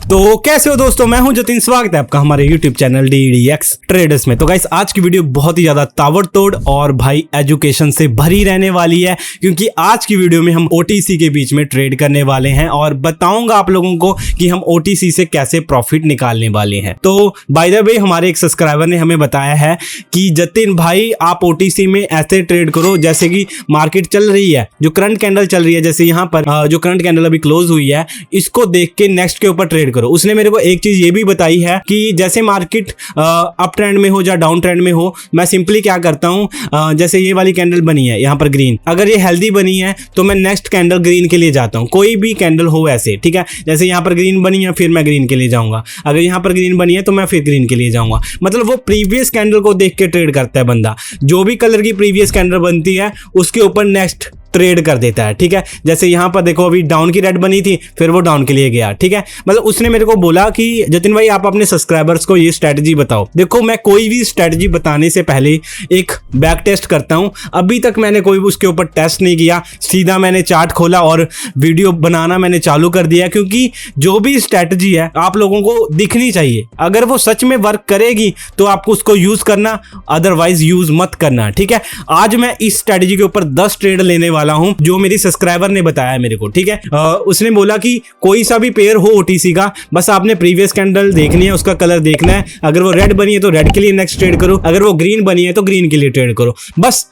तो कैसे हो दोस्तों, मैं हूं जतिन। स्वागत है आपका हमारे YouTube चैनल DDX ट्रेडर्स में। तो गाइस आज की वीडियो बहुत ही ज्यादा ताबड़तोड़ और भाई एजुकेशन से भरी रहने वाली है, क्योंकि आज की वीडियो में हम OTC के बीच में ट्रेड करने वाले हैं और बताऊंगा आप लोगों को कि हम OTC से कैसे प्रॉफिट निकालने वाले हैं। तो बाय द वे हमारे एक सब्सक्राइबर ने हमें बताया है कि जतिन भाई आप OTC में ऐसे ट्रेड करो जैसे कि मार्केट चल रही है, जो करंट कैंडल चल रही है, जैसे यहाँ पर जो करंट कैंडल अभी क्लोज हुई है, इसको देख के नेक्स्ट के ऊपर ट्रेड करो। उसने मेरे को एक चीज ये भी बताई है कि जैसे मार्केट अप ट्रेंड में हो या डाउन ट्रेंड में हो, मैं सिंपली क्या करता हूं, जैसे ये वाली कैंडल बनी है यहाँ पर ग्रीन, अगर ये हेल्दी बनी है तो मैं नेक्स्ट कैंडल ग्रीन के लिए जाता हूं। कोई भी कैंडल हो ऐसे, ठीक है। जैसे यहाँ पर ग्रीन बनी है फिर मैं ग्रीन के लिए जाऊंगा, अगर यहाँ पर ग्रीन बनी है तो मैं फिर ग्रीन के लिए जाऊंगा। मतलब वो प्रीवियस कैंडल को देख के ट्रेड करता है बंदा, जो भी कलर की प्रीवियस कैंडल बनती है उसके ऊपर नेक्स्ट ट्रेड कर देता है, ठीक है। जैसे यहाँ पर देखो अभी डाउन की रेड बनी थी, फिर वो डाउन के लिए गया, ठीक है। मतलब उसने मेरे को बोला कि जतिन भाई आप अपने सब्सक्राइबर्स को ये स्ट्रेटजी बताओ। देखो मैं कोई भी स्ट्रेटजी बताने से पहले एक बैक टेस्ट करता हूँ। अभी तक मैंने कोई भी उसके ऊपर टेस्ट नहीं किया, सीधा मैंने चार्ट खोला और वीडियो बनाना मैंने चालू कर दिया, क्योंकि जो भी स्ट्रेटजी है आप लोगों को दिखनी चाहिए। अगर वो सच में वर्क करेगी तो आपको उसको यूज करना, अदरवाइज यूज मत करना, ठीक है। आज मैं इस स्ट्रेटजी के ऊपर 10 ट्रेड लेने वाला हूं जो मेरी सब्सक्राइबर ने बताया मेरे को, ठीक है। उसने बोला कि कोई सा भी पेयर हो OTC का, बस आपने प्रीवियस कैंडल देखनी है, उसका कलर देखना है। अगर वो रेड बनी है तो रेड के लिए नेक्स्ट ट्रेड करो, अगर वो ग्रीन बनी है तो ग्रीन के लिए ट्रेड करो। बस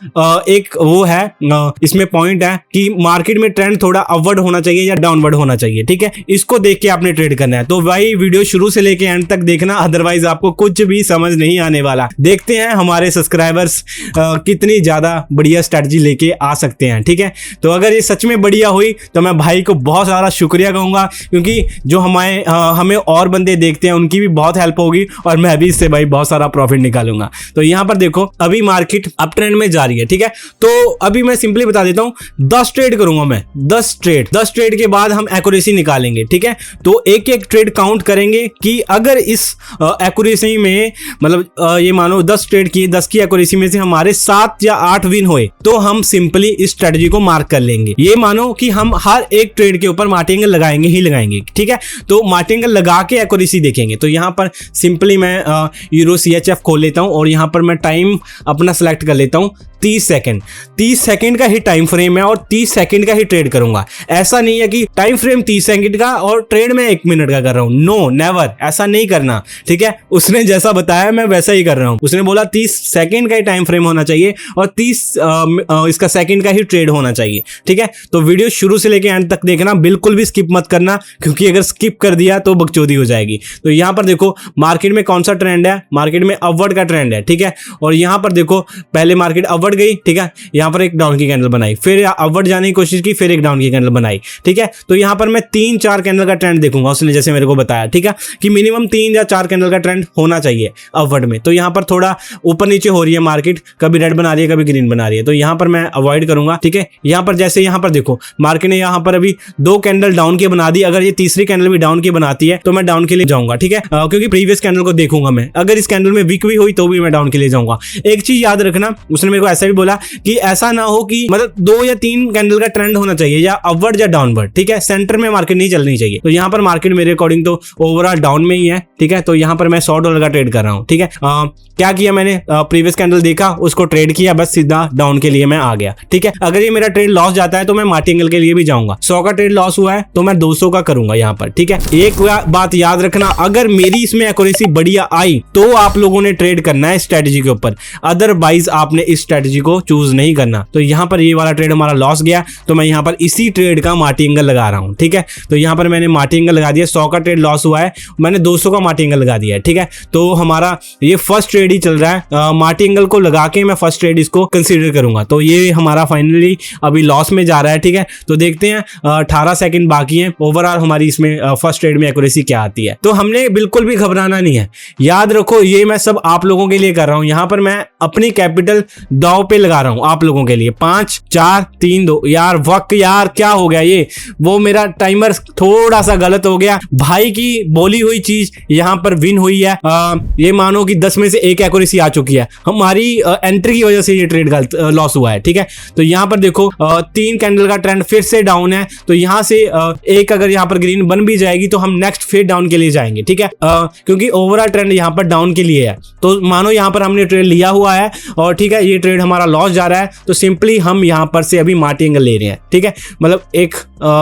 एक वो है, इसमें पॉइंट है कि मार्केट में ट्रेंड थोड़ा अपवर्ड होना चाहिए या डाउनवर्ड होना चाहिए, ठीक है। इसको देख के आपने ट्रेड करना है। तो भाई वीडियो शुरू से लेके एंड तक देखना, अदरवाइज आपको कुछ भी समझ नहीं आने वाला। देखते हैं हमारे सब्सक्राइबर्स कितनी ज्यादा बढ़िया स्ट्रेटजी लेके आ सकते हैं, ठीक है। तो अगर ये सच में बढ़िया हुई तो मैं भाई को बहुत सारा शुक्रिया कहूंगा, क्योंकि जो हमें और बंदे देखते हैं उनकी भी बहुत हेल्प होगी और मैं भी इससे भाई बहुत सारा प्रॉफिट निकालूंगा। तो यहाँ पर देखो अभी मार्केट अप ट्रेंड में जा रही है, ठीक है। तो अभी मैं सिंपली बता देता हूँ, 10 ट्रेड करूंगा मैं, 10 ट्रेड के बाद हम एक्यूरेसी निकालेंगे, ठीक है। तो एक एक ट्रेड काउंट करेंगे कि अगर इस एक्यूरेसी में मतलब ये मानो 10 ट्रेड की 10 की एक्यूरेसी में से हमारे 7 या 8 विन हुए तो हम सिंपली इस स्ट्रेटजी को मार्क कर लेंगे। ये मानो कि हम हर एक ट्रेड के ऊपर मार्टिंग लगाएंगे ही लगाएंगे, ठीक है। तो मार्टिंग लगा के एक्यूरेसी देखेंगे। तो यहाँ पर सिंपली मैं यूरो CHF खोल लेता हूँ और यहाँ पर मैं टाइम अपना सेलेक्ट कर लेता हूँ 30 सेकंड। 30 सेकंड का ही टाइम फ्रेम है और 30 सेकंड का ही ट्रेड करूंगा। ऐसा नहीं है कि टाइम फ्रेम 30 सेकंड का और ट्रेड में 1 मिनट का कर रहा हूं, नो नेवर, ऐसा नहीं करना, ठीक है। उसने जैसा बताया मैं वैसा ही कर रहा हूं। उसने बोला 30 सेकंड का ही टाइम फ्रेम होना चाहिए और 30 इसका सेकंड का ही ट्रेड होना चाहिए, ठीक है। तो वीडियो शुरू से लेके एंड तक देखना, बिल्कुल भी स्किप मत करना, क्योंकि अगर स्किप कर दिया तो बकचोदी हो जाएगी। तो यहाँ पर देखो मार्केट में कौन सा ट्रेंड है, मार्केट में अपवर्ड का ट्रेंड है, ठीक है। और यहाँ पर देखो पहले मार्केट अपवर्ड गई, ठीक है। यहाँ पर एक डाउन की कैंडल बनाई, फिर अपवर्ड जाने की कोशिश की, फिर एक डाउन की कैंडल बनाई, ठीक है। तो यहाँ पर मैं 3-4 कैंडल का ट्रेंड देखूंगा, उसने जैसे मेरे को बताया, ठीक है, कि मिनिमम 3 या 4 कैंडल का ट्रेंड होना चाहिए अपवर्ड में। तो यहाँ पर थोड़ा ऊपर नीचे हो रही है मार्केट, कभी रेड बना रही है कभी ग्रीन बना रही है, तो यहाँ पर मैं अवॉइड करूंगा, ठीक है। यहाँ पर जैसे यहाँ पर देखो मार्केट ने यहाँ पर अभी 2 कैंडल डाउन की बना दी, अगर ये तीसरी कैंडल भी डाउन की बनाती है तो मैं डाउन के लिए जाऊंगा, ठीक है, क्योंकि प्रीवियस कैंडल को देखूंगा मैं। अगर इस कैंडल में वीक भी हुई तो भी मैं डाउन के लिए जाऊंगा। एक चीज याद रखना, उसने मेरे को ऐसा भी बोला कि ऐसा ना हो कि मतलब 2 या 3 कैंडल का ट्रेंड होना चाहिए, या अपवर्ड या डाउनवर्ड, ठीक है। सेंटर में मार्केट नहीं चलनी चाहिए। तो यहाँ पर मार्केट मेरे अकॉर्डिंग तो ओवरऑल डाउन में ही है, ठीक है। तो यहाँ पर मैं $100 का ट्रेड कर रहा हूँ, ठीक है। क्या किया मैंने, प्रीवियस कैंडल देखा, उसको ट्रेड किया, बस सीधा डाउन के लिए मैं आ गया, ठीक है। अगर ये मेरा ट्रेड लॉस जाता है तो मैं मार्टिंगल के लिए भी जाऊंगा। 100 का ट्रेड लॉस हुआ है तो मैं 200 का करूंगा यहाँ पर, ठीक है। एक बात याद रखना, अगर मेरी इसमें एक्यूरेसी बढ़िया आई तो आप लोगों ने ट्रेड करना है स्ट्रेटजी के ऊपर, अदरवाइज आपने इस स्ट्रेटजी को चूज नहीं करना। तो यहाँ पर ये वाला ट्रेड हमारा लॉस गया तो मैं यहाँ पर इसी ट्रेड का मार्टिंगल लगा रहा हूँ, ठीक है। तो यहाँ पर मैंने मार्टिंगल लगा दिया, 100 का ट्रेड लॉस हुआ है, मैंने 200 का मार्टिंगल लगा दिया है, ठीक है। तो हमारा ये फर्स्ट ट्रेड ही चल रहा है, मार्टिंगल को लगा के मैं फर्स्ट ट्रेड इसको कंसीडर करूंगा। तो ये हमारा फाइनली अभी लॉस में जा रहा है, ठीक है। तो देखते हैं 18 सेकंड बाकी है, ओवरऑल हमारी इसमें फर्स्ट ट्रेड में एक्यूरेसी क्या आती है। तो हमने बिल्कुल भी घबराना नहीं है, याद रखो ये मैं सब आप लोगों के लिए कर रहा हूं। यहाँ पर मैं अपनी कैपिटल दाव पे लगा रहा हूं आप लोगों के लिए। 5 4 3 2 यार वक्त यार क्या हो गया ये, वो मेरा टाइमर थोड़ा सा गलत हो गया। भाई की बोली हुई चीज यहाँ पर विन हुई है। ये मानो कि 10 में से 1 एक्यूरेसी आ चुकी है। हमारी एंट्री की वजह से ये ट्रेड गलत लॉस हुआ है, ठीक है। तो यहाँ पर देखो 3 कैंडल का ट्रेंड फिर से डाउन है, तो यहाँ से एक अगर यहाँ पर ग्रीन बन भी जाएगी तो हम नेक्स्ट फिर डाउन के लिए जाएंगे, ठीक है। क्योंकि ओवरऑल ट्रेंड यहाँ पर डाउन के लिए है, तो मानो यहाँ पर हमने ट्रेड लिया हुआ है और ठीक है ये ट्रेड हमारा लॉस जा रहा है, तो सिंपली हम यहाँ पर से अभी मार्टी एंगल ले रहे हैं, ठीक है। मतलब एक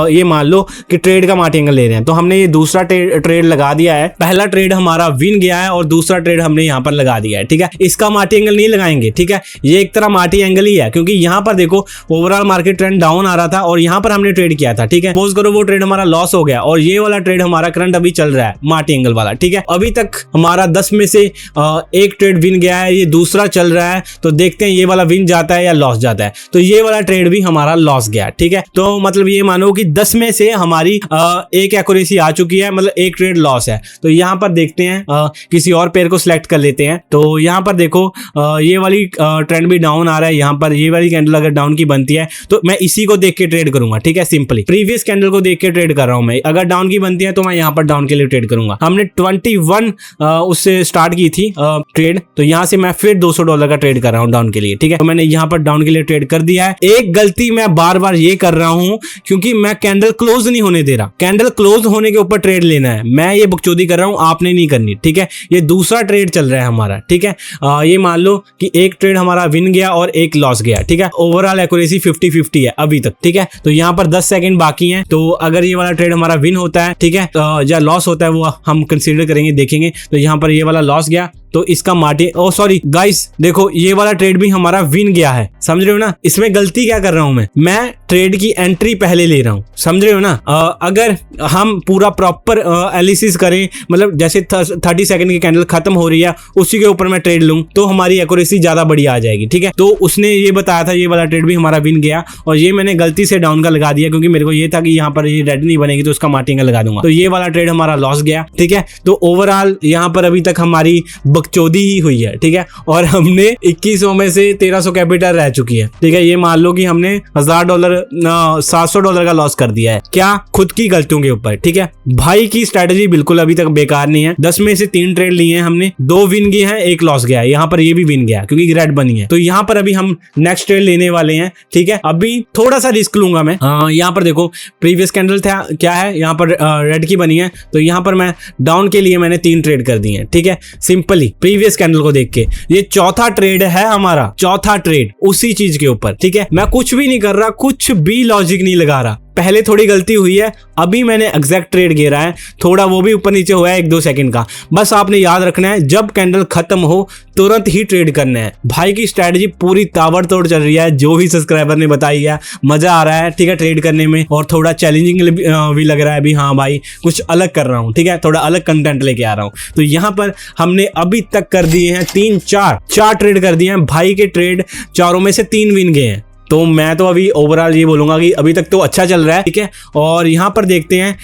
ये मान लो कि ट्रेड का मार्टी एंगल ले रहे हैं, तो हमने ये दूसरा ट्रेड लगा दिया है। पहला ट्रेड हमारा विन गया है और दूसरा ट्रेड हमने यहाँ पर लगा दिया है, ठीक है। इसका मार्टी एंगल नहीं लगाएंगे, ठीक है, ये एक तरह मार्टी एंगल ही है, क्योंकि यहाँ पर देखो ओवरऑल मार्केट ट्रेंड डाउन आ रहा था और यहाँ पर हमने ट्रेड किया था, ठीक है। सपोज करो वो ट्रेड हमारा लॉस हो गया और ये वाला ट्रेड हमारा करंट अभी चल रहा है मार्टी एंगल वाला, ठीक है। अभी तक हमारा 10 में से 1 ट्रेड विन गया है, ये दूसरा चल रहा है, तो देखते हैं ये वाला विन जाता है या लॉस जाता है। तो ये वाला ट्रेड भी हमारा लॉस गया, ठीक है। तो मतलब ये मानो कि 10 में से हमारी 1 एक्यूरेसी आ चुकी है, मतलब 1 ट्रेड लॉस है। तो यहाँ पर देखते हैं किसी और पेयर को सिलेक्ट कर लेते हैं। तो यहाँ पर देखो ये वाली ट्रेंड भी डाउन आ रहा है, यहाँ पर ये वाली कैंडल अगर डाउन की बनती है तो मैं इसी को देख के ट्रेड करूंगा, ठीक है। सिंपली प्रीवियस कैंडल को देख के ट्रेड कर रहा हूं मैं, अगर डाउन की बनती है तो मैं यहाँ पर डाउन के लिए ट्रेड करूंगा। हमने 21 उससे स्टार्ट की थी ट्रेड, तो यहाँ से मैं फिर $200 का ट्रेड कर रहा हूँ डाउन के लिए, ठीक है। तो मैंने यहाँ पर डाउन के लिए ट्रेड कर दिया है। एक गलती मैं बार बार ये कर रहा हूं क्योंकि मैं कैंडल क्लोज नहीं होने दे रहा, कैंडल क्लोज होने के ऊपर ट्रेड लेना है। मैं ये बकचोदी कर रहा हूं, आपने नहीं करनी, ठीक है। ये दूसरा ट्रेड चल रहा है हमारा, ठीक है। ये मान लो कि 1 ट्रेड हमारा विन गया और 1 लॉस गया, ठीक है। ओवरऑल एक्यूरेसी 50-50 है अभी तक, ठीक है। तो यहाँ पर 10 सेकंड बाकी हैं, तो अगर ये वाला ट्रेड हमारा विन होता है, ठीक है, या लॉस होता है वो हम कंसीडर करेंगे, देखेंगे। तो यहाँ पर ये वाला लॉस गया, तो इसका सॉरी गाइस, देखो ये वाला ट्रेड भी हमारा विन गया है, समझ रहे हो ना। इसमें गलती क्या कर रहा हूं मैं ट्रेड की एंट्री पहले ले रहा हूं, समझ रहे हो ना। अगर हम पूरा प्रॉपर एनालिसिस करें, मतलब जैसे 30 सेकंड की कैंडल खत्म हो रही है उसी के ऊपर मैं ट्रेड लूं तो हमारी एक्यूरेसी ज्यादा बढ़िया आ जाएगी, ठीक है। तो उसने ये बताया था ये वाला ट्रेड भी हमारा विन गया और ये मैंने गलती से डाउन का लगा दिया, क्योंकि मेरे को ये था कि यहाँ पर ये रेड नहीं बनेगी तो उसका मार्टी एंगल लगा दूंगा। तो ये वाला ट्रेड हमारा लॉस गया, ठीक है। तो ओवरऑल यहाँ पर अभी तक हमारी बकचोदी ही हुई है, ठीक है। और हमने 2100 में से 1300 कैपिटल रह चुकी है, ठीक है। ये मान लो कि हमने $1000 $700 का लॉस कर दिया है, क्या खुद की गलतियों के ऊपर, ठीक है। भाई की स्ट्रेटजी बिल्कुल अभी तक बेकार नहीं है। 10 में से 3 ट्रेड लिए हैं हमने, 2 विन गए हैं, 1 लॉस गया है। यहाँ पर ये भी विन गया क्योंकि रेड बनी है। तो यहाँ पर अभी हम नेक्स्ट ट्रेड लेने वाले हैं, ठीक है। अभी थोड़ा सा रिस्क लूंगा मैं। यहाँ पर देखो प्रीवियस कैंडल था क्या है, यहाँ पर रेड की बनी है, तो यहाँ पर मैं डाउन के लिए मैंने 3 ट्रेड कर दिए हैं, ठीक है। सिंपली प्रीवियस कैंडल को देख के ये चौथा ट्रेड है हमारा, चौथा ट्रेड उसी चीज के ऊपर, ठीक है। मैं कुछ भी नहीं कर रहा, कुछ भी लॉजिक नहीं लगा रहा। पहले थोड़ी गलती हुई है, अभी मैंने एग्जैक्ट ट्रेड घेरा है, थोड़ा वो भी ऊपर नीचे हुआ है 1-2 सेकंड का। बस आपने याद रखना है जब कैंडल खत्म हो तुरंत ही ट्रेड करना है। भाई की स्ट्रेटजी पूरी ताबड़तोड़ चल रही है, जो भी सब्सक्राइबर ने बताई है, मजा आ रहा है, ठीक है, ट्रेड करने में। और थोड़ा चैलेंजिंग भी लग रहा है अभी, हाँ भाई कुछ अलग कर रहा हूँ, ठीक है, थोड़ा अलग कंटेंट लेके आ रहा हूँ। तो यहाँ पर हमने अभी तक कर दिए हैं 4 ट्रेड कर दिए हैं। भाई के ट्रेड चारों में से 3 विन गए हैं। तो मैं तो अभी ओवरऑल ये बोलूंगा कि अभी तक तो अच्छा चल रहा है, ठीक है। और यहाँ पर देखते हैं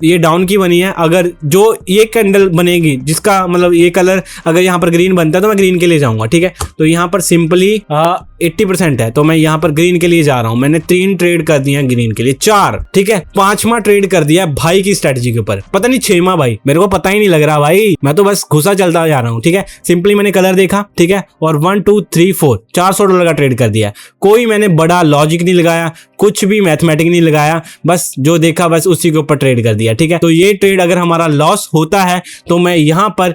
ये डाउन की बनी है, अगर जो ये कैंडल बनेगी जिसका मतलब ये कलर अगर यहाँ पर ग्रीन बनता है तो मैं ग्रीन के लिए जाऊंगा, ठीक है। तो यहाँ पर सिंपली 80% है, तो मैं यहाँ पर ग्रीन के लिए जा रहा हूँ। मैंने 3 ट्रेड कर दिया ग्रीन के लिए, 4, ठीक है। 5वां ट्रेड कर दिया भाई की स्ट्रेटजी के ऊपर, पता नहीं 6वां भाई, मेरे को पता ही नहीं लग रहा भाई, मैं तो बस घुसा चलता जा रहा हूँ, ठीक है। सिंपली मैंने कलर देखा, ठीक है, और 1 2 3 4 $400 का ट्रेड कर दिया। कोई मैंने बड़ा लॉजिक नहीं लगाया, कुछ भी मैथमेटिक नहीं लगाया, बस जो देखा बस उसी के ऊपर ट्रेड कर दिया, ठीक है। तो ये ट्रेड अगर हमारा लॉस होता है तो मैं यहाँ पर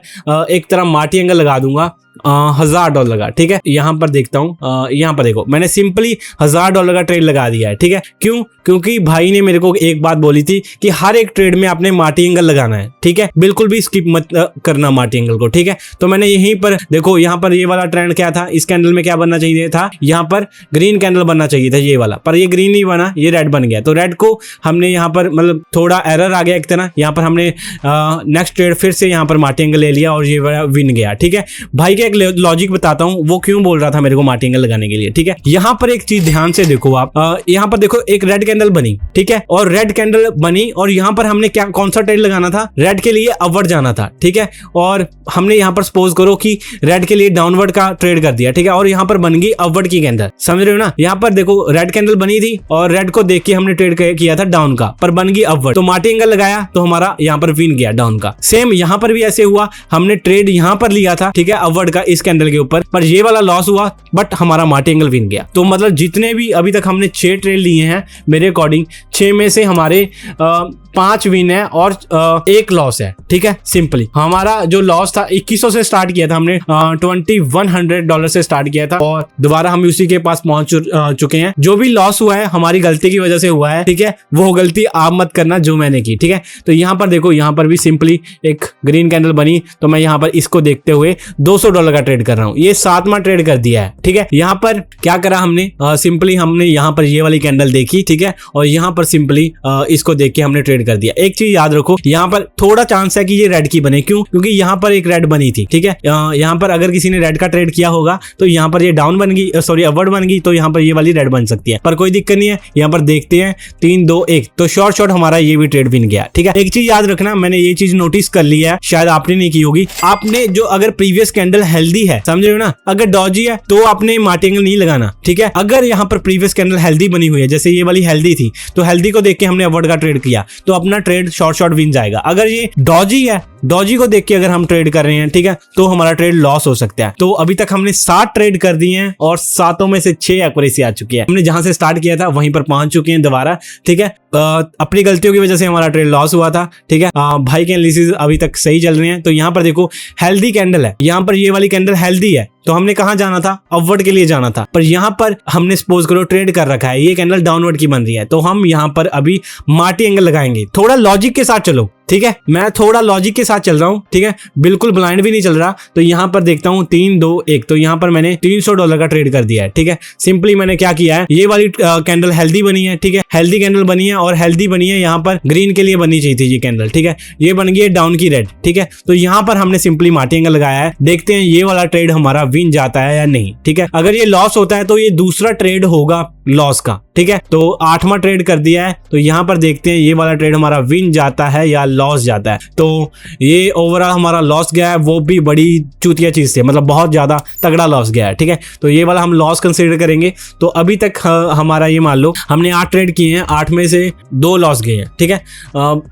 एक तरह मार्टी एंगल लगा दूंगा $1000 का, ठीक है। यहाँ पर देखता हूँ, यहाँ पर देखो मैंने सिंपली $1000 का ट्रेड लगा दिया है, ठीक है। क्यों? क्योंकि भाई ने मेरे को एक बात बोली थी कि हर एक ट्रेड में आपने मार्टी एंगल लगाना है, ठीक है, बिल्कुल भी स्किप मत करना मार्टी एंगल को, ठीक है। तो मैंने यहीं पर देखो, यहाँ पर ये वाला ट्रेंड क्या था, इस कैंडल में क्या बनना चाहिए था, यहाँ पर ग्रीन कैंडल बनना चाहिए था ये वाला, पर ये ग्रीन नहीं बना, ये रेड बन गया। तो रेड को हमने यहाँ पर मतलब थोड़ा एरर आ गया एक तरह, यहाँ पर हमने नेक्स्ट ट्रेड फिर से यहाँ पर मार्टी एंगल ले लिया और ये विन गया, ठीक है। भाई के एक लॉजिक बताता हूँ वो क्यों बोल रहा था मेरे को मार्टी एंगल लगाने के लिए, ठीक है। यहाँ पर एक चीज ध्यान से देखो आप, यहाँ पर देखो एक रेड कैंडल बनी, ठीक है, और रेड कैंडल बनी और यहाँ पर हमने क्या कौन सा ट्रेड लगाना था, रेड के लिए अपवर्ड जाना था, ठीक है, और हमने यहाँ पर सपोज करो कि रेड के लिए डाउनवर्ड का ट्रेड कर दिया, ठीक है, और यहाँ पर बन गई अपवर्ड की कैंडल, समझ रहे हो ना। यहाँ पर देखो रेड कैंडल बनी थी और रेड को देख के हमने ट्रेड किया था डाउन का, पर बन गई अपवर्ड, तो मार्टी एंगल लगाया तो हमारा यहाँ पर विन गया डाउन का। सेम यहाँ पर भी ऐसे हुआ, हमने ट्रेड यहाँ पर लिया था, ठीक है, अपवर्ड का इस कैंडल के ऊपर, पर ये वाला लॉस हुआ बट हमारा मार्टी एंगल विन गया। तो मतलब जितने भी अभी तक हमने 6 ट्रेड लिए हैं मेरे अकॉर्डिंग 6 में से हमारे 5 विन है और 1 लॉस है, ठीक है। सिंपली हमारा जो लॉस था 2100 से स्टार्ट किया था हमने, $2100 से स्टार्ट किया था और दोबारा हम उसी के पास पहुंच चुके हैं। जो भी लॉस हुआ है हमारी गलती की वजह से हुआ है, ठीक है, वो गलती आप मत करना जो मैंने की, ठीक है। तो यहाँ पर देखो, यहाँ पर भी सिंपली एक ग्रीन कैंडल बनी तो मैं यहाँ पर इसको देखते हुए $200 का ट्रेड कर रहा हूँ, ये 7वां ट्रेड कर दिया है, ठीक है। यहाँ पर क्या करा हमने, सिंपली हमने यहाँ पर ये वाली कैंडल देखी, ठीक है, और यहाँ पर सिंपली इसको देख के हमने ट्रेड कर दिया। एक चीज याद रखो, यहाँ पर थोड़ा चांस है कि ये रेड की बने, क्यों, क्योंकि यहाँ पर एक रेड बनी थी, ठीक है। यहाँ पर अगर किसी ने रेड का ट्रेड किया होगा तो यहाँ पर ये डाउन बन गई, सॉरी अपवर्ड बन गई, तो यहाँ पर ये वाली रेड बन सकती है, पर कोई दिक्कत नहीं है। यहाँ पर देखते हैं 3-2-1, तो शॉर्ट हमारा ये भी ट्रेड विन गया, ठीक है। एक चीज याद रखना, मैंने ये चीज नोटिस कर लिया है, शायद आपने नहीं की होगी, आपने जो अगर प्रीवियस कैंडल हेल्दी है, समझ रहे हो ना, अगर डॉजी है तो आपने मार्टी एंगल नहीं लगाना, ठीक है। अगर यहाँ पर प्रीवियस कैंडल हेल्दी बनी हुई है, जैसे ये वाली हेल्दी थी, तो हेल्दी को देख के हमने अपवर्ड का ट्रेड किया तो अपना ट्रेड शॉर्ट विन जाएगा। अगर ये डॉजी है, डॉजी को देख के अगर हम ट्रेड कर रहे हैं, ठीक है, तो हमारा ट्रेड लॉस हो सकता है। तो अभी तक हमने 7 ट्रेड कर दिए हैं और 7 में से 6 एक्यूरेसी आ चुकी है। हमने जहां से स्टार्ट किया था वहीं पर पहुंच चुके हैं दोबारा, ठीक है। अपनी गलतियों की वजह से हमारा ट्रेड लॉस हुआ था, ठीक है। भाई के एनालिसिस अभी तक सही चल रहे हैं। तो यहाँ पर देखो हेल्दी कैंडल है, यहाँ पर ये वाली कैंडल हेल्दी है, तो हमने कहाँ जाना था, अपवर्ड के लिए जाना था, पर यहाँ पर हमने सपोज करो ट्रेड कर रखा है, ये कैंडल डाउनवर्ड की बन रही है, तो हम यहाँ पर अभी मार्टी एंगल लगाएंगे। थोड़ा लॉजिक के साथ चलो, ठीक है, मैं थोड़ा लॉजिक के साथ चल रहा हूँ, ठीक है, बिल्कुल ब्लाइंड भी नहीं चल रहा। तो यहाँ पर देखता हूँ 3-2-1, तो यहाँ पर मैंने $300 का ट्रेड कर दिया है, ठीक है। सिंपली मैंने क्या किया है, ये वाली कैंडल हेल्दी बनी है, ठीक है, हेल्दी कैंडल बनी है और हेल्दी बनी है, यहाँ पर ग्रीन के लिए बननी चाहिए थी ये कैंडल, ठीक है, ये बन गई है डाउन की रेड, ठीक है। तो यहाँ पर हमने सिंपली मार्टी एंगल लगाया है, देखते हैं ये वाला ट्रेड हमारा विन जाता है या नहीं, ठीक है। अगर ये लॉस होता है तो ये दूसरा ट्रेड होगा लॉस का, ठीक है। तो 8वां ट्रेड कर दिया है, तो यहाँ पर देखते हैं ये वाला ट्रेड हमारा विन जाता है या लॉस जाता है। तो ये ओवरऑल हमारा लॉस गया है, वो भी बड़ी चूतिया चीज से, मतलब बहुत ज्यादा तगड़ा लॉस गया है, ठीक है। तो ये वाला हम लॉस कंसीडर करेंगे। तो अभी तक हमारा ये मान लो हमने 8 ट्रेड किए हैं, 8 में से 2 लॉस गए हैं, ठीक है,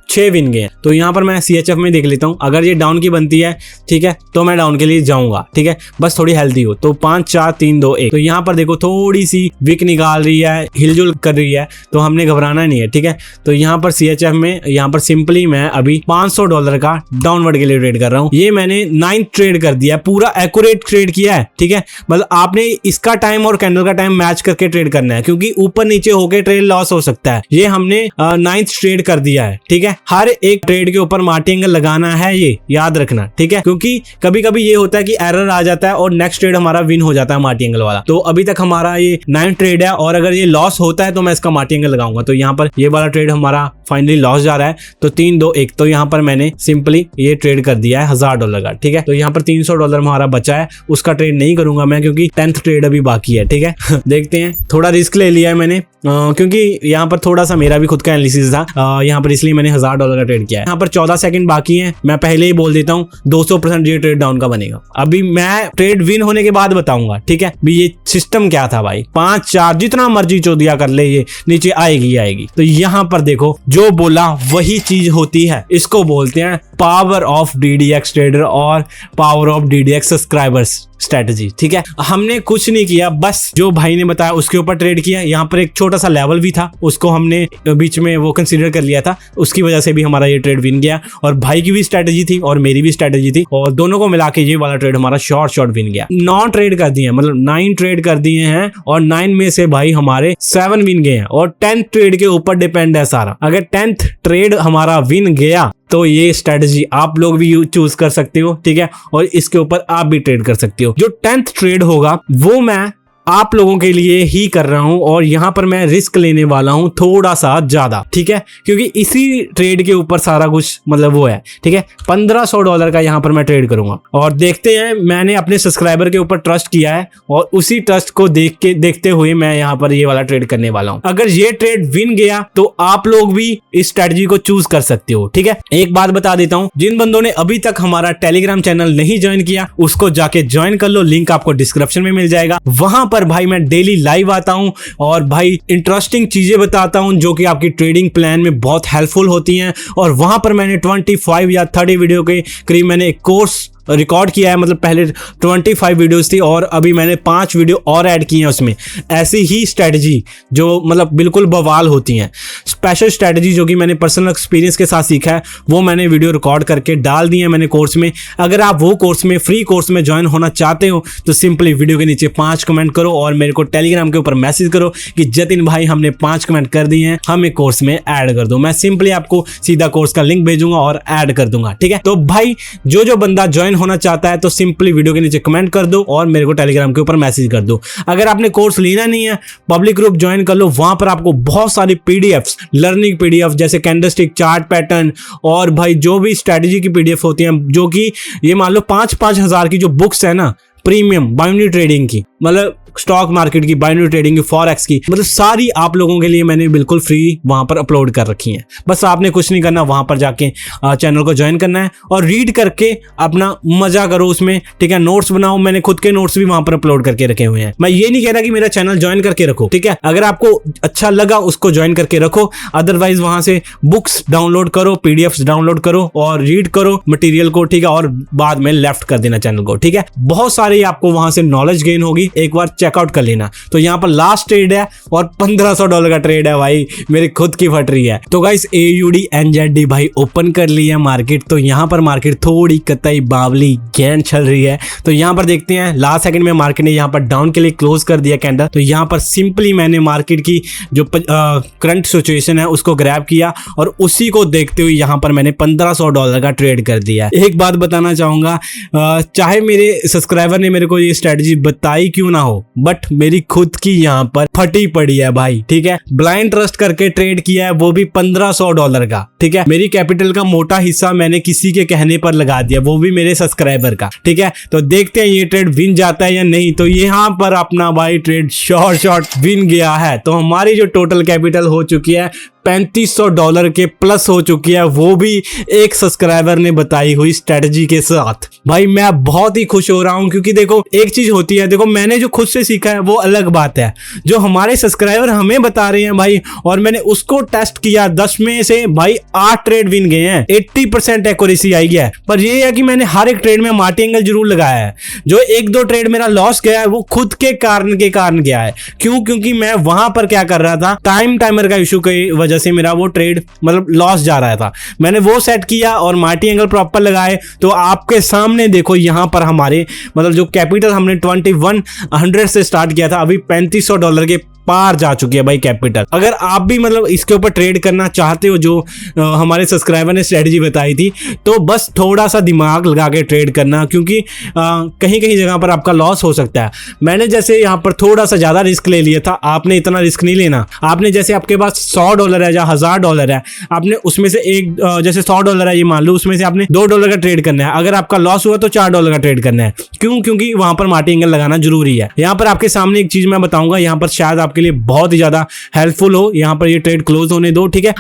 6 विन गए हैं। तो यहाँ पर मैं CHF में देख लेता हूँ, अगर ये डाउन की बनती है, ठीक है, तो मैं डाउन के लिए जाऊंगा, ठीक है, बस थोड़ी हेल्दी हो। तो 5-4-3-2-1, तो यहाँ पर देखो थोड़ी सी विक निकाल रही है, हिलजुल कर रही है, तो हमने घबराना नहीं है, ठीक है। तो यहाँ पर CHF में यहाँ पर सिंपली मैं अभी $500 का डाउनवर्ड के लिए ट्रेड कर रहा हूँ। ये मैंने 9th ट्रेड कर दिया, पूरा एक्यूरेट ट्रेड किया है, ठीक है। मतलब आपने इसका टाइम और कैंडल का टाइम मैच करके ट्रेड करना है, क्योंकि ऊपर नीचे होके ट्रेड लॉस हो सकता है। ये हमने 9th ट्रेड कर दिया है, ठीक है। हर एक ट्रेड के ऊपर मार्टी एंगल लगाना है, ये याद रखना, ठीक है, क्योंकि कभी कभी ये होता है कि एरर आ जाता है और नेक्स्ट ट्रेड हमारा विन हो जाता है मार्टी एंगल वाला। तो अभी तक हमारा ये 9th ट्रेड है और अगर ये लॉस होता है तो मैं इसका मार्टी एंगल लगाऊंगा। तो यहाँ पर ये वाला ट्रेड हमारा फाइनली लॉस जा रहा है, तो 3-2-1, तो यहाँ पर मैंने सिंपली ये ट्रेड कर दिया है $1000 का, ठीक है। तो यहाँ पर $300 हमारा बचा है, उसका ट्रेड नहीं करूंगा मैं, क्योंकि 10th ट्रेड अभी बाकी है, ठीक है। देखते हैं, थोड़ा रिस्क ले लिया है मैंने, क्योंकि यहाँ पर थोड़ा सा मेरा भी खुद का एनालिसिस था यहाँ पर, इसलिए मैंने $1000 का ट्रेड किया है। यहाँ पर 14 सेकंड बाकी है, मैं पहले ही बोल देता हूँ 200% ये ट्रेड डाउन का बनेगा। अभी मैं ट्रेड विन होने के बाद बताऊंगा, ठीक है। भी ये सिस्टम क्या था भाई, 5-4 जितना मर्जी चौदिया कर ले, ये नीचे आएगी। तो यहाँ पर देखो जो बोला वही चीज होती है, इसको बोलते हैं पावर ऑफ DDX ट्रेडर और power of DDX subscribers strategy, ठीक है। हमने कुछ नहीं किया, बस जो भाई ने बताया उसके ऊपर ट्रेड किया। यहाँ पर एक छोटा सा लेवल भी था, उसको हमने बीच में वो कंसीडर कर लिया था, उसकी वजह से भी हमारा ये ट्रेड विन गया। और भाई की भी स्ट्रेटजी थी और मेरी भी स्ट्रेटजी थी, और दोनों को मिला के ये वाला ट्रेड हमारा शॉर्ट विन गया। 9 ट्रेड कर दिए, मतलब 9 ट्रेड कर दिए हैं और 9 में से भाई हमारे 7 विन गए हैं, और 10th ट्रेड के ऊपर डिपेंड है सारा। अगर 10th ट्रेड हमारा विन गया तो ये स्ट्रेटजी आप लोग भी चूज कर सकते हो, ठीक है, और इसके ऊपर आप भी ट्रेड कर सकते हो। जो 10th ट्रेड होगा वो मैं आप लोगों के लिए ही कर रहा हूं और यहाँ पर मैं रिस्क लेने वाला हूं थोड़ा सा ज्यादा, ठीक है, क्योंकि इसी ट्रेड के ऊपर सारा कुछ मतलब वो है, ठीक है। $1500 का यहाँ पर मैं ट्रेड करूंगा और देखते हैं, मैंने अपने सब्सक्राइबर के ऊपर ट्रस्ट किया है और उसी ट्रस्ट को देखते हुए मैं यहाँ पर ये वाला ट्रेड करने वाला हूँ। अगर ये ट्रेड विन गया तो आप लोग भी इस स्ट्रेटजी को चूज कर सकते हो, ठीक है। एक बात बता देता हूँ, जिन बंदों ने अभी तक हमारा टेलीग्राम चैनल नहीं ज्वाइन किया उसको जाके ज्वाइन कर लो, लिंक आपको डिस्क्रिप्शन में मिल जाएगा। वहां पर भाई मैं डेली लाइव आता हूं और भाई इंटरेस्टिंग चीजें बताता हूं जो कि आपकी ट्रेडिंग प्लान में बहुत हेल्पफुल होती हैं। और वहां पर मैंने 25 या 30 वीडियो के करीब मैंने एक कोर्स रिकॉर्ड किया है, मतलब पहले 25 वीडियोस थी और अभी मैंने 5 वीडियो और ऐड किए हैं उसमें, ऐसी ही स्ट्रेटजी जो मतलब बिल्कुल बवाल होती हैं, स्पेशल स्ट्रेटजी जो कि मैंने पर्सनल एक्सपीरियंस के साथ सीखा है, वो मैंने वीडियो रिकॉर्ड करके डाल दी है मैंने कोर्स में। अगर आप वो कोर्स में फ्री कोर्स में ज्वाइन होना चाहते हो तो सिंपली वीडियो के नीचे 5 कमेंट करो और मेरे को टेलीग्राम के ऊपर मैसेज करो कि जतिन भाई हमने 5 कमेंट कर दिए हैं, हमें कोर्स में ऐड कर दो। मैं सिंपली आपको सीधा कोर्स का लिंक भेजूंगा और ऐड कर दूंगा, ठीक है। तो भाई जो बंदा ज्वाइन होना चाहता है तो सिंपली वीडियो के नीचे कमेंट कर दो और मेरे को टेलीग्राम के ऊपर मैसेज कर दो। अगर आपने कोर्स लेना नहीं है, पब्लिक ग्रुप ज्वाइन कर लो, वहां पर आपको बहुत सारी पीडीएफ्स, लर्निंग पीडीएफ जैसे कैंडलस्टिक चार्ट पैटर्न और भाई जो भी स्ट्रेटजी की पीडीएफ होती है, जो कि ये मान लो 5-5 हजार की जो बुक्स है ना, प्रीमियम बाइनरी ट्रेडिंग की, मतलब स्टॉक मार्केट की, बाइनरी ट्रेडिंग की, फॉरेक्स की, मतलब सारी आप लोगों के लिए मैंने बिल्कुल फ्री वहां पर अपलोड कर रखी है। बस आपने कुछ नहीं करना, वहां पर जाके चैनल को ज्वाइन करना है और रीड करके अपना मजा करो उसमें, ठीक है। नोट्स बनाओ, मैंने खुद के नोट्स भी वहां पर अपलोड करके रखे हुए हैं। मैं ये नहीं कह रहा कि मेरा चैनल ज्वाइन करके रखो, ठीक है। अगर आपको अच्छा लगा उसको ज्वाइन करके रखो, अदरवाइज वहां से बुक्स डाउनलोड करो, पीडीएफ डाउनलोड करो और रीड करो मटेरियल को, ठीक है, और बाद में लेफ्ट कर देना चैनल को, ठीक है। बहुत सारे आपको वहां से नॉलेज गेन होगी, एक बार चेकआउट कर लेना। तो यहाँ पर लास्ट ट्रेड है और $1500 का ट्रेड है भाई, मेरी खुद की फट रही है। तो गाइस AUD NZD भाई ओपन कर ली है मार्केट। तो यहाँ पर मार्केट थोड़ी कतई बावली गेन चल रही है। तो यहाँ पर देखते हैं लास्ट सेकंड में मार्केट ने यहाँ पर डाउन के लिए क्लोज कर दिया कैंडल। तो यहाँ पर सिंपली मैंने मार्केट की जो करंट सिचुएशन है उसको ग्रैब किया और उसी को देखते हुए यहाँ पर मैंने $1500 का ट्रेड कर दिया। एक बात बताना चाहूंगा, चाहे मेरे सब्सक्राइबर ने मेरे को ये स्ट्रेटजी बताई क्यों ना हो, बट मेरी खुद की यहाँ पर फटी पड़ी है भाई, ठीक है। ब्लाइंड ट्रस्ट करके ट्रेड किया है, वो भी $1500 का, ठीक है। मेरी कैपिटल का मोटा हिस्सा मैंने किसी के कहने पर लगा दिया, वो भी मेरे सब्सक्राइबर का, ठीक है। तो देखते हैं ये ट्रेड विन जाता है या नहीं। तो यहाँ पर अपना भाई ट्रेड शॉर्ट विन गया है। तो हमारी जो टोटल कैपिटल हो चुकी है $3500 के प्लस हो चुकी है, वो भी एक सब्सक्राइबर ने बताई हुई स्ट्रेटजी के साथ। भाई मैं बहुत ही खुश हो रहा हूं, क्योंकि देखो एक चीज होती है, देखो मैंने जो खुद से सीखा है वो अलग बात है, जो हमारे सब्सक्राइबर हमें बता रहे हैं भाई, और मैंने उसको टेस्ट किया, 10 में से भाई 8 ट्रेड विन गए हैं, 80% एक्यूरेसी आई है। पर ये है कि मैंने हर एक ट्रेड में मार्टी एंगल जरूर लगाया है। जो 1-2 ट्रेड मेरा लॉस गया है वो खुद के कारण गया है। क्यों? क्योंकि मैं वहां पर क्या कर रहा था, टाइमर का इशू की वजह से मेरा वो ट्रेड मतलब लॉस जा रहा था। मैंने वो सेट किया और मार्टी एंगल प्रॉपर लगाए। तो आपके सामने देखो यहां पर हमारे मतलब जो कैपिटल हमने 2100 से स्टार्ट किया था, अभी $3500 के पार जा चुकी है भाई कैपिटल। अगर आप भी मतलब इसके ऊपर ट्रेड करना चाहते हो, जो हमारे सब्सक्राइबर ने स्ट्रेटजी बताई थी, तो बस थोड़ा सा दिमाग लगा के ट्रेड करना, क्योंकि कहीं कहीं जगह पर आपका लॉस हो सकता है। मैंने जैसे यहाँ पर थोड़ा सा ज्यादा रिस्क ले लिया था, आपने इतना रिस्क नहीं लेना। आपने जैसे आपके पास $100 है या $1000 है, आपने उसमें से एक जैसे $100 है ये मान लो, उसमें से आपने $2 का ट्रेड करना है। अगर आपका लॉस हुआ तो $4 का ट्रेड करना है। क्यों? क्योंकि वहां पर मार्टी एंगल लगाना जरूरी है। यहाँ पर आपके सामने एक चीज मैं बताऊंगा, यहाँ पर शायद आपके लिए बहुत ही ज्यादा हेल्पफुल हो। यहाँ पर ये ट्रेड क्लोज होने दो, ठीक है।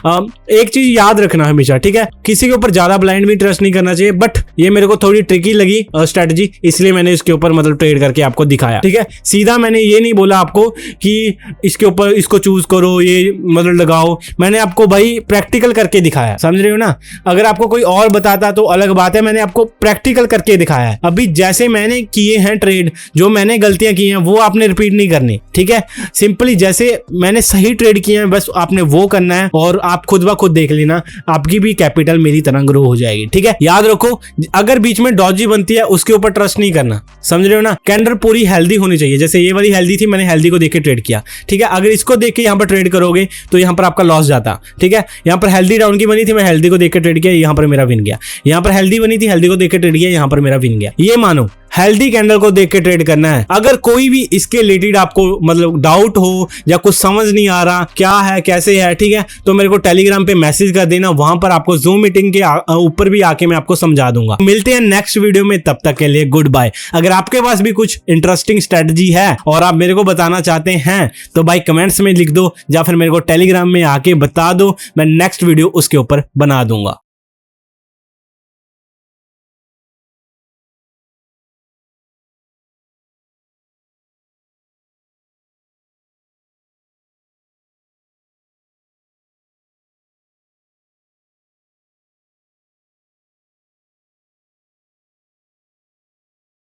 एक चीज याद रखना हमेशा, ठीक है, किसी के ऊपर ज्यादा ब्लाइंड भी ट्रस्ट नहीं करना चाहिए। बट ये मेरे को थोड़ी ट्रिकी लगी स्ट्रेटजी, इसलिए मैंने इसके ऊपर मतलब ट्रेड करके आपको दिखाया, ठीक है। सीधा मैंने ये नहीं बोला आपको कि इसके ऊपर इसको चूज करो, ये मतलब लगाओ। मैंने आपको भाई प्रैक्टिकल करके दिखाया, समझ रहे हो ना। अगर आपको कोई और बताता तो अलग बात है, मैंने आपको प्रैक्टिकल करके दिखाया है। अभी जैसे मैंने किए हैं ट्रेड, जो मैंने गलतियां की हैं वो आपने रिपीट नहीं करनी, ठीक है। सिंपली जैसे मैंने सही ट्रेड किए हैं बस आपने वो करना है, और आप खुद ब खुद देख लेना, आपकी भी कैपिटल मेरी तरह ग्रो हो जाएगी, ठीक है। याद रखो, अगर बीच में डॉजी बनती है उसके ऊपर ट्रस्ट नहीं करना, समझ रहे हो ना। कैंडल पूरी हेल्दी होनी चाहिए, जैसे ये वाली हेल्दी थी, मैंने हेल्दी को देख के ट्रेड किया, ठीक है। अगर इसको देख के यहाँ पर ट्रेड करोगे तो यहाँ पर आपका लॉस जाता, ठीक है। यहाँ पर हेल्दी डाउन की बनी थी, मैं हेल्दी को देख के ट्रेड किया, यहाँ पर मेरा विन गया। यहाँ पर हेल्दी बनी थी, हेल्दी को देख के ट्रेड किया, यहाँ पर मेरा विन गया। ये मानो हेल्दी कैंडल को देख के ट्रेड करना है। अगर कोई भी इसके रिलेटेड आपको मतलब डाउट हो या कुछ समझ नहीं आ रहा क्या है कैसे है, ठीक है, तो मेरे को टेलीग्राम पे मैसेज कर देना, वहां पर आपको जूम मीटिंग के ऊपर भी आके मैं आपको समझा दूंगा। मिलते हैं नेक्स्ट वीडियो में, तब तक के लिए गुड बाय। अगर आपके पास भी कुछ इंटरेस्टिंग स्ट्रेटजी है और आप मेरे को बताना चाहते हैं तो भाई कमेंट्स में लिख दो या फिर मेरे को टेलीग्राम में आके बता दो, मैं नेक्स्ट वीडियो उसके ऊपर बना दूंगा।